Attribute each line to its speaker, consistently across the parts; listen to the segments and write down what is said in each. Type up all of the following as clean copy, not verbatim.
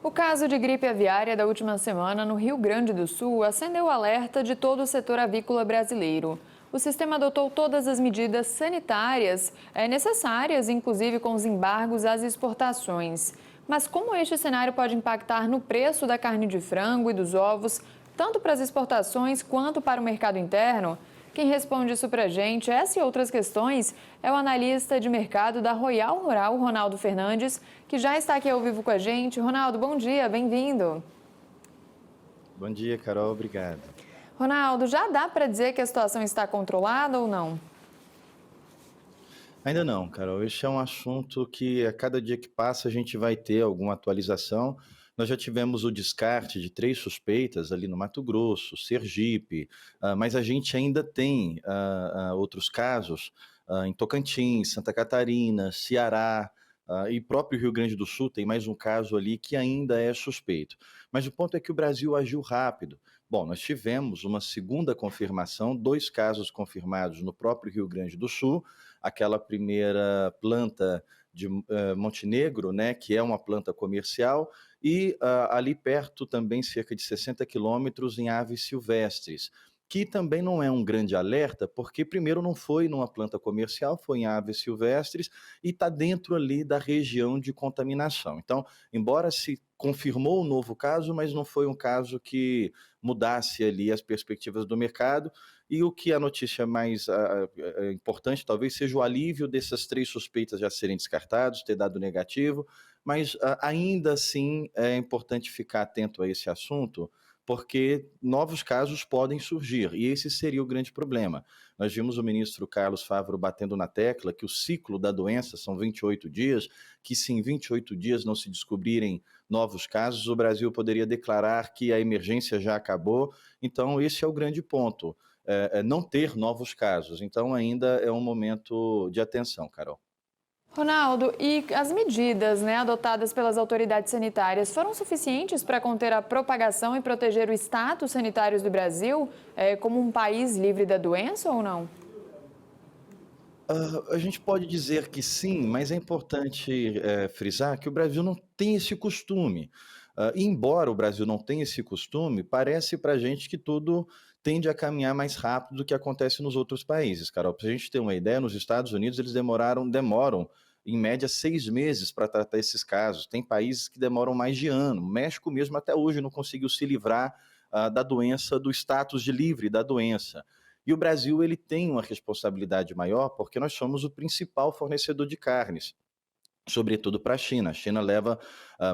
Speaker 1: O caso de gripe aviária da última semana no Rio Grande do Sul acendeu o alerta de todo o setor avícola brasileiro. O sistema adotou todas as medidas sanitárias necessárias, inclusive com os embargos às exportações. Mas como este cenário pode impactar no preço da carne de frango e dos ovos, tanto para as exportações quanto para o mercado interno? Quem responde isso para a gente, essa e outras questões, é o analista de mercado da Royal Rural, Ronaldo Fernandes, que já está aqui ao vivo com a gente. Ronaldo, bom dia, bem-vindo.
Speaker 2: Bom dia, Carol. Obrigado.
Speaker 1: Ronaldo, já dá para dizer que a situação está controlada ou não?
Speaker 2: Ainda não, Carol. Este é um assunto que a cada dia que passa a gente vai ter alguma atualização. Nós já tivemos o descarte de 3 suspeitas ali no Mato Grosso, Sergipe, mas a gente ainda tem outros casos em Tocantins, Santa Catarina, Ceará, e próprio Rio Grande do Sul tem mais um caso ali que ainda é suspeito. Mas o ponto é que o Brasil agiu rápido. Bom, nós tivemos uma segunda confirmação, 2 casos confirmados no próprio Rio Grande do Sul, aquela primeira planta de Montenegro, né, que é uma planta comercial, e ali perto também, cerca de 60 quilômetros, em aves silvestres, que também não é um grande alerta, porque primeiro não foi numa planta comercial, foi em aves silvestres e está dentro ali da região de contaminação. Então, embora se confirmou um novo caso, mas não foi um caso que mudasse ali as perspectivas do mercado. E o que a notícia mais importante talvez seja o alívio dessas 3 suspeitas já serem descartados, ter dado negativo, mas ainda assim é importante ficar atento a esse assunto, porque novos casos podem surgir, e esse seria o grande problema. Nós vimos o ministro Carlos Favaro batendo na tecla que o ciclo da doença são 28 dias, que se em 28 dias não se descobrirem novos casos, o Brasil poderia declarar que a emergência já acabou. Então esse é o grande ponto, não ter novos casos. Então ainda é um momento de atenção, Carol.
Speaker 1: Ronaldo, e as medidas, adotadas pelas autoridades sanitárias foram suficientes para conter a propagação e proteger o status sanitário do Brasil, como um país livre da doença ou não?
Speaker 2: A gente pode dizer que sim, mas é importante, frisar que o Brasil não tem esse costume. Embora o Brasil não tenha esse costume, parece para a gente que tudo tende a caminhar mais rápido do que acontece nos outros países, Carol. Para a gente ter uma ideia, nos Estados Unidos eles demoram, em média, 6 meses para tratar esses casos. Tem países que demoram mais de ano. O México mesmo até hoje não conseguiu se livrar, da doença, do status de livre da doença. E o Brasil ele tem uma responsabilidade maior porque nós somos o principal fornecedor de carnes, sobretudo para a China. A China leva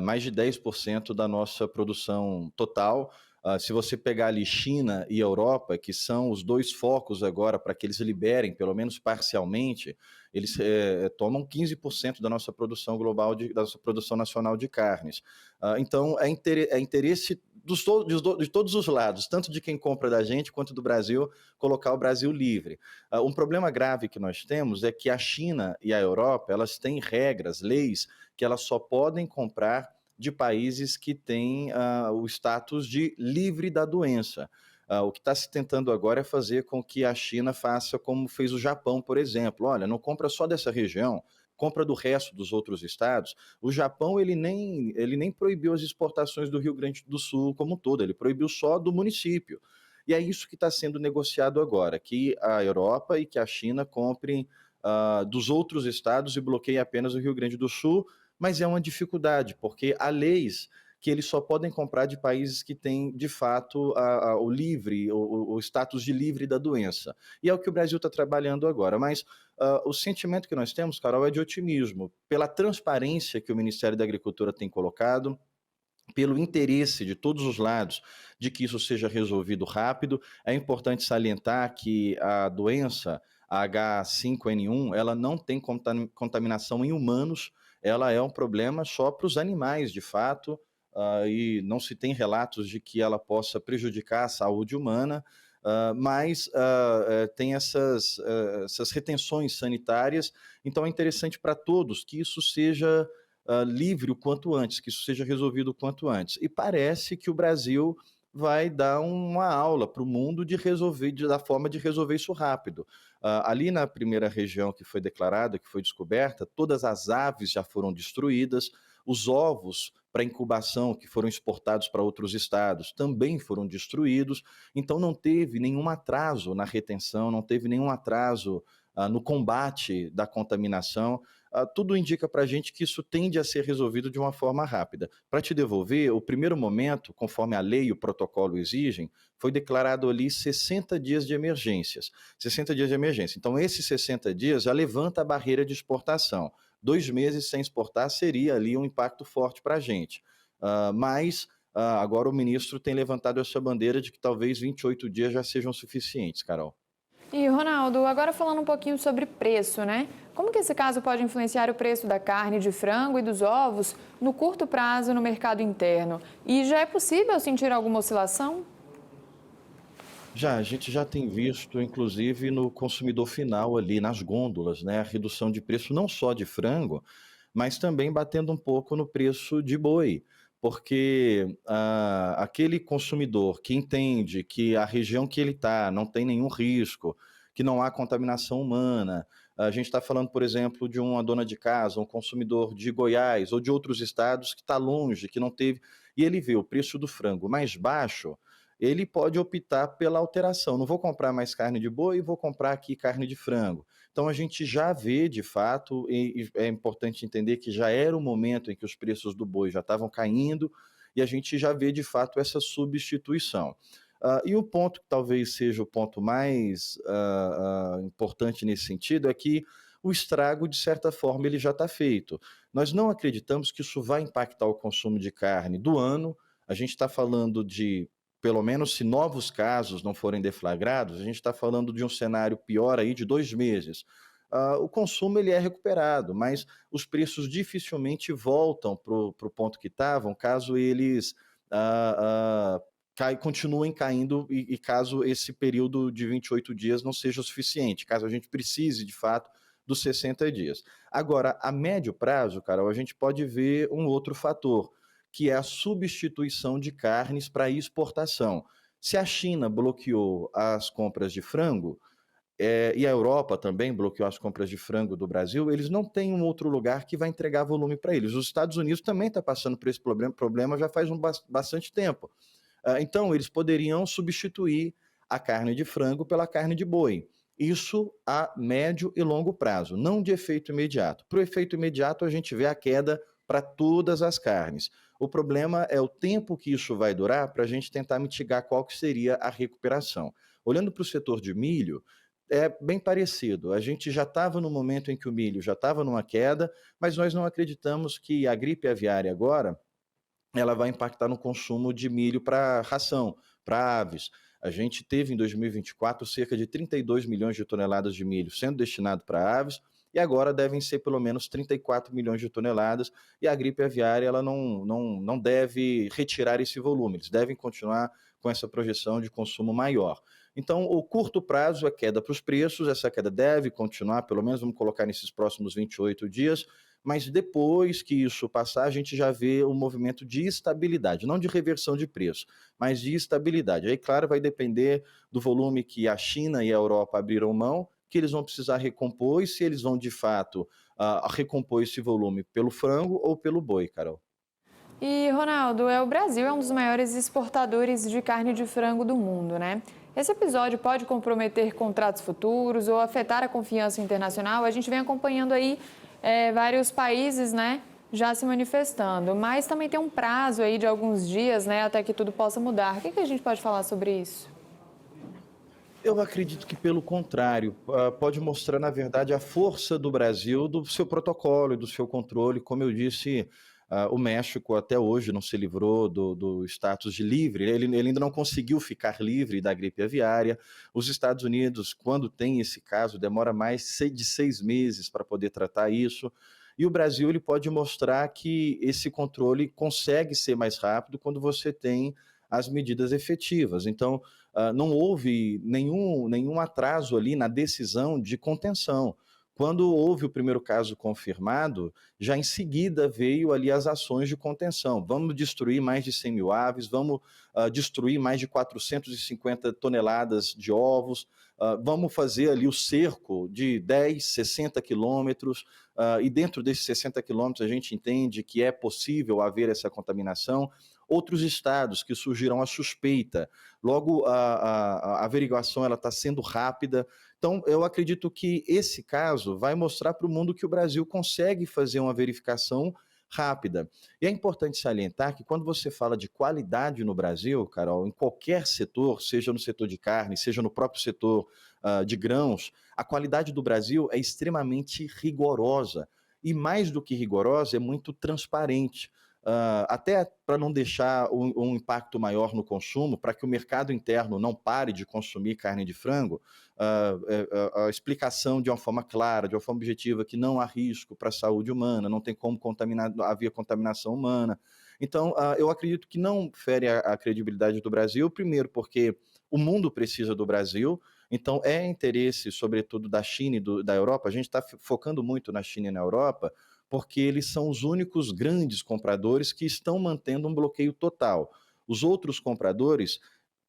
Speaker 2: mais de 10% da nossa produção total. Se você pegar ali China e Europa, que são os 2 focos agora para que eles liberem, pelo menos parcialmente, eles tomam 15% da nossa produção global, da nossa produção nacional de carnes. Então, é interesse de todos os lados, tanto de quem compra da gente quanto do Brasil, colocar o Brasil livre. Um problema grave que nós temos é que a China e a Europa, elas têm regras, leis, que elas só podem comprar de países que têm o status de livre da doença. O que está se tentando agora é fazer com que a China faça como fez o Japão, por exemplo. Olha, não compra só dessa região, compra do resto dos outros estados. O Japão ele nem proibiu as exportações do Rio Grande do Sul como um todo, ele proibiu só do município. E é isso que está sendo negociado agora, que a Europa e que a China comprem dos outros estados e bloqueiem apenas o Rio Grande do Sul, mas é uma dificuldade, porque há leis que eles só podem comprar de países que têm, de fato, o livre, o status de livre da doença. E é o que o Brasil está trabalhando agora. Mas o sentimento que nós temos, Carol, é de otimismo, pela transparência que o Ministério da Agricultura tem colocado, pelo interesse de todos os lados de que isso seja resolvido rápido. É importante salientar que a doença, a H5N1, ela não tem contaminação em humanos, ela é um problema só para os animais, de fato, e não se tem relatos de que ela possa prejudicar a saúde humana, mas tem essas retenções sanitárias. Então é interessante para todos que isso seja livre o quanto antes, que isso seja resolvido o quanto antes. E parece que o Brasil vai dar uma aula para o mundo de resolver, da forma de resolver isso rápido. Ali na primeira região que foi declarada, que foi descoberta, todas as aves já foram destruídas, os ovos para incubação, que foram exportados para outros estados, também foram destruídos. Então, não teve nenhum atraso na retenção, não teve nenhum atraso no combate da contaminação. Tudo indica para a gente que isso tende a ser resolvido de uma forma rápida. Para te devolver, o primeiro momento, conforme a lei e o protocolo exigem, foi declarado ali 60 dias de emergências. 60 dias de emergência. Então, esses 60 dias já levanta a barreira de exportação. 2 meses sem exportar seria ali um impacto forte para a gente. Mas agora o ministro tem levantado essa bandeira de que talvez 28 dias já sejam suficientes, Carol.
Speaker 1: E, Ronaldo, agora falando um pouquinho sobre preço, né? Como que esse caso pode influenciar o preço da carne de frango e dos ovos no curto prazo no mercado interno? E já é possível sentir alguma oscilação?
Speaker 2: A gente já tem visto, inclusive, no consumidor final ali, nas gôndolas, né, a redução de preço não só de frango, mas também batendo um pouco no preço de boi, porque aquele consumidor que entende que a região que ele está não tem nenhum risco, que não há contaminação humana, a gente está falando, por exemplo, de uma dona de casa, um consumidor de Goiás ou de outros estados que está longe, que não teve, e ele vê o preço do frango mais baixo, ele pode optar pela alteração. Não vou comprar mais carne de boi, vou comprar aqui carne de frango. Então a gente já vê de fato, e é importante entender que já era o momento em que os preços do boi já estavam caindo, e a gente já vê de fato essa substituição. E o ponto que talvez seja o ponto mais importante nesse sentido é que o estrago, de certa forma, ele já está feito. Nós não acreditamos que isso vai impactar o consumo de carne do ano. A gente está falando de, pelo menos se novos casos não forem deflagrados, a gente está falando de um cenário pior aí de 2 meses. O consumo ele é recuperado, mas os preços dificilmente voltam para o ponto que estavam, caso eles continuem caindo e caso esse período de 28 dias não seja o suficiente, caso a gente precise de fato dos 60 dias. Agora, a médio prazo, Carol, a gente pode ver um outro fator, que é a substituição de carnes para exportação. Se a China bloqueou as compras de frango, e a Europa também bloqueou as compras de frango do Brasil, eles não têm um outro lugar que vai entregar volume para eles. Os Estados Unidos também está passando por esse problema já faz bastante tempo. Então, eles poderiam substituir a carne de frango pela carne de boi. Isso a médio e longo prazo, não de efeito imediato. Para o efeito imediato, a gente vê a queda para todas as carnes. O problema é o tempo que isso vai durar para a gente tentar mitigar qual que seria a recuperação. Olhando para o setor de milho, é bem parecido. A gente já estava no momento em que o milho já estava numa queda, mas nós não acreditamos que a gripe aviária agora ela vai impactar no consumo de milho para ração, para aves. A gente teve em 2024 cerca de 32 milhões de toneladas de milho sendo destinado para aves, e agora devem ser pelo menos 34 milhões de toneladas, e a gripe aviária ela não deve retirar esse volume, eles devem continuar com essa projeção de consumo maior. Então, o curto prazo é queda para os preços, essa queda deve continuar, pelo menos vamos colocar nesses próximos 28 dias, mas depois que isso passar, a gente já vê um movimento de estabilidade, não de reversão de preço, mas de estabilidade. Aí, claro, vai depender do volume que a China e a Europa abriram mão, que eles vão precisar recompor, e se eles vão, de fato, recompor esse volume pelo frango ou pelo boi, Carol.
Speaker 1: E, Ronaldo, o Brasil é um dos maiores exportadores de carne de frango do mundo, né? Esse episódio pode comprometer contratos futuros ou afetar a confiança internacional. A gente vem acompanhando aí vários países, né, já se manifestando, mas também tem um prazo aí de alguns dias, né, até que tudo possa mudar. O que a gente pode falar sobre isso?
Speaker 2: Eu acredito que, pelo contrário, pode mostrar, na verdade, a força do Brasil, do seu protocolo e do seu controle. Como eu disse, o México até hoje não se livrou do status de livre, ele ainda não conseguiu ficar livre da gripe aviária. Os Estados Unidos, quando tem esse caso, demora mais de 6 meses para poder tratar isso. E o Brasil ele pode mostrar que esse controle consegue ser mais rápido quando você tem as medidas efetivas. Então, não houve nenhum atraso ali na decisão de contenção. Quando houve o primeiro caso confirmado, já em seguida veio ali as ações de contenção. Vamos destruir mais de 100 mil aves, vamos destruir mais de 450 toneladas de ovos, vamos fazer ali o cerco de 10, 60 quilômetros, e dentro desses 60 quilômetros a gente entende que é possível haver essa contaminação. Outros estados que surgiram a suspeita, logo a averiguação está sendo rápida. Então, eu acredito que esse caso vai mostrar para o mundo que o Brasil consegue fazer uma verificação rápida. E é importante salientar que quando você fala de qualidade no Brasil, Carol, em qualquer setor, seja no setor de carne, seja no próprio setor de grãos, a qualidade do Brasil é extremamente rigorosa. E mais do que rigorosa, é muito transparente. Até para não deixar um impacto maior no consumo, para que o mercado interno não pare de consumir carne de frango, a explicação de uma forma clara, de uma forma objetiva, que não há risco para a saúde humana, não tem como haver contaminação humana. Então, eu acredito que não fere a credibilidade do Brasil, primeiro porque o mundo precisa do Brasil, então é interesse, sobretudo, da China e da Europa, a gente está focando muito na China e na Europa, porque eles são os únicos grandes compradores que estão mantendo um bloqueio total. Os outros compradores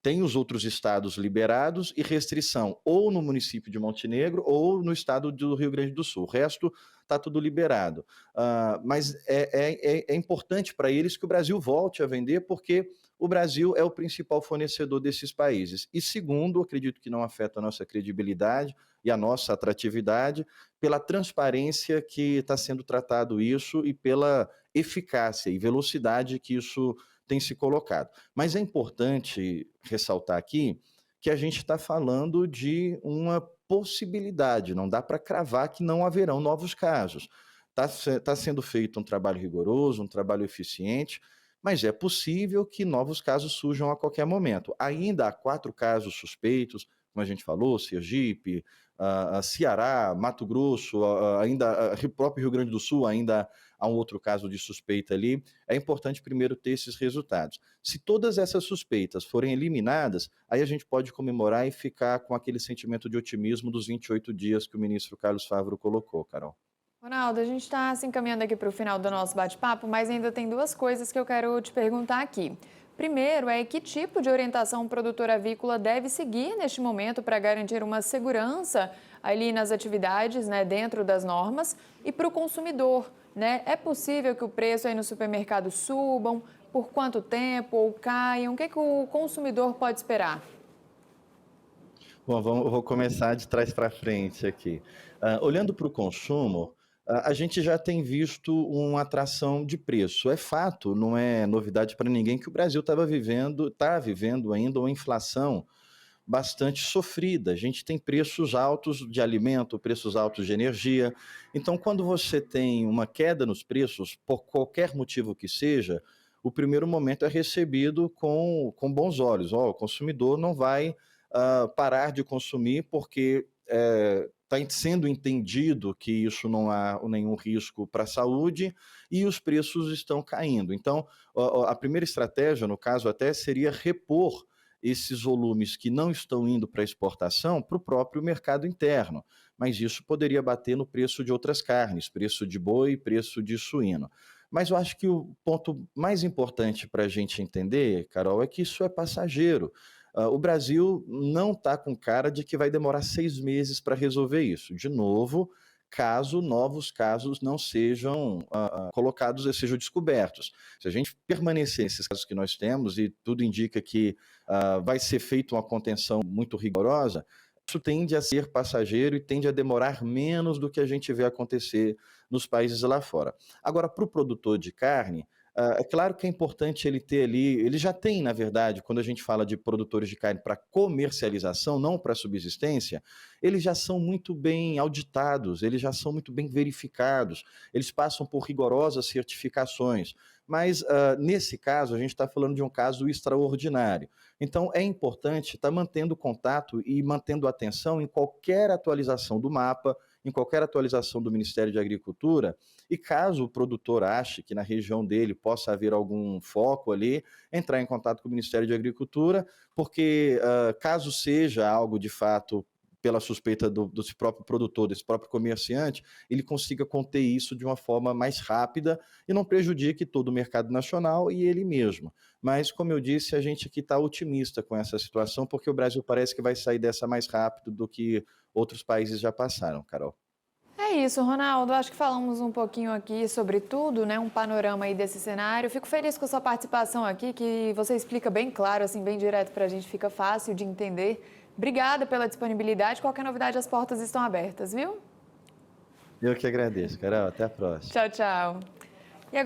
Speaker 2: têm os outros estados liberados e restrição, ou no município de Montenegro ou no estado do Rio Grande do Sul. O resto está tudo liberado. Mas é importante para eles que o Brasil volte a vender, porque o Brasil é o principal fornecedor desses países. E segundo, acredito que não afeta a nossa credibilidade e a nossa atratividade, pela transparência que está sendo tratado isso e pela eficácia e velocidade que isso tem se colocado. Mas é importante ressaltar aqui que a gente está falando de uma possibilidade, não dá para cravar que não haverão novos casos. Tá sendo feito um trabalho rigoroso, um trabalho eficiente, mas é possível que novos casos surjam a qualquer momento. Ainda há 4 casos suspeitos, como a gente falou, Sergipe, Ceará, Mato Grosso, ainda o próprio Rio Grande do Sul, ainda há um outro caso de suspeita ali. É importante primeiro ter esses resultados. Se todas essas suspeitas forem eliminadas, aí a gente pode comemorar e ficar com aquele sentimento de otimismo dos 28 dias que o ministro Carlos Favaro colocou, Carol.
Speaker 1: Ronaldo, a gente está se encaminhando aqui para o final do nosso bate-papo, mas ainda tem duas coisas que eu quero te perguntar aqui. Primeiro é que tipo de orientação o produtor avícola deve seguir neste momento para garantir uma segurança ali nas atividades, né, dentro das normas, e para o consumidor, né? É possível que o preço aí no supermercado subam? Por quanto tempo? Ou caiam? O que o consumidor pode esperar?
Speaker 2: Bom, vou começar de trás para frente aqui. Olhando para o consumo, a gente já tem visto uma atração de preço. É fato, não é novidade para ninguém que o Brasil está vivendo ainda uma inflação bastante sofrida. A gente tem preços altos de alimento, preços altos de energia. Então, quando você tem uma queda nos preços, por qualquer motivo que seja, o primeiro momento é recebido com bons olhos. O consumidor não vai parar de consumir porque está sendo entendido que isso não há nenhum risco para a saúde e os preços estão caindo. Então, a primeira estratégia, no caso, até seria repor esses volumes que não estão indo para exportação para o próprio mercado interno, mas isso poderia bater no preço de outras carnes, preço de boi, preço de suíno. Mas eu acho que o ponto mais importante para a gente entender, Carol, é que isso é passageiro. O Brasil não está com cara de que vai demorar 6 meses para resolver isso. De novo, caso novos casos não sejam colocados, sejam descobertos. Se a gente permanecer nesses casos que nós temos, e tudo indica que vai ser feita uma contenção muito rigorosa, isso tende a ser passageiro e tende a demorar menos do que a gente vê acontecer nos países lá fora. Agora, para o produtor de carne, é claro que é importante ele ter ali, ele já tem, na verdade, quando a gente fala de produtores de carne para comercialização, não para subsistência, eles já são muito bem auditados, eles já são muito bem verificados, eles passam por rigorosas certificações. Mas, nesse caso, a gente está falando de um caso extraordinário. Então, é importante estar mantendo contato e mantendo atenção em qualquer atualização do mapa, em qualquer atualização do Ministério de Agricultura, e caso o produtor ache que na região dele possa haver algum foco ali, entrar em contato com o Ministério de Agricultura, porque caso seja algo de fato pela suspeita desse próprio produtor, desse próprio comerciante, ele consiga conter isso de uma forma mais rápida e não prejudique todo o mercado nacional e ele mesmo. Mas, como eu disse, a gente aqui está otimista com essa situação, porque o Brasil parece que vai sair dessa mais rápido do que outros países já passaram, Carol.
Speaker 1: É isso, Ronaldo. Acho que falamos um pouquinho aqui sobre tudo, né? Um panorama aí desse cenário. Fico feliz com a sua participação aqui, que você explica bem claro, assim, bem direto para a gente, fica fácil de entender. Obrigada pela disponibilidade. Qualquer novidade, as portas estão abertas, viu?
Speaker 2: Eu que agradeço, Carol. Até a próxima.
Speaker 1: Tchau, tchau.